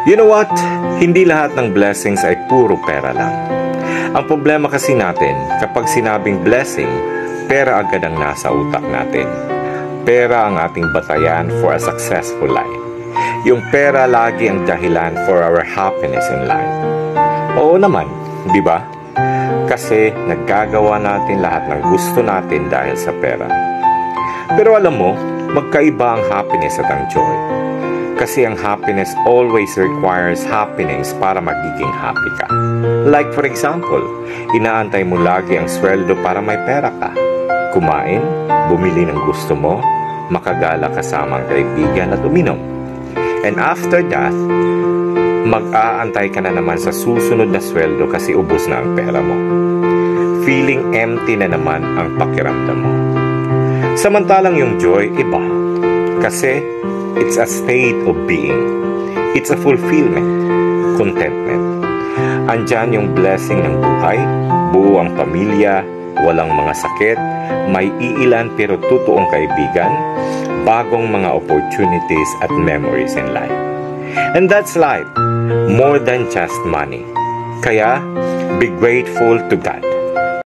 You know what? Hindi lahat ng blessings ay puro pera lang. Ang problema kasi natin, kapag sinabing blessing, pera agad ang nasa utak natin. Pera ang ating batayan for a successful life. Yung pera lagi ang dahilan for our happiness in life. Oo naman, di ba? Kasi naggagawa natin lahat ng gusto natin dahil sa pera. Pero alam mo, magkaiba ang happiness at ang joy. Kasi ang happiness always requires happiness para magiging happy ka. Like for example, inaantay mo lagi ang sweldo para may pera ka. Kumain, bumili ng gusto mo, makagala kasama ang kaibigan at uminom. And after that, mag-aantay ka na naman sa susunod na sweldo kasi ubos na ang pera mo. Feeling empty na naman ang pakiramdam mo. Samantalang yung joy, iba. Kasi it's a state of being. It's a fulfillment, contentment. Andyan yung blessing ng buhay, buo ang pamilya, walang mga sakit, may iilan pero totoong kaibigan, bagong mga opportunities at memories in life. And that's life, more than just money. Kaya, be grateful to God.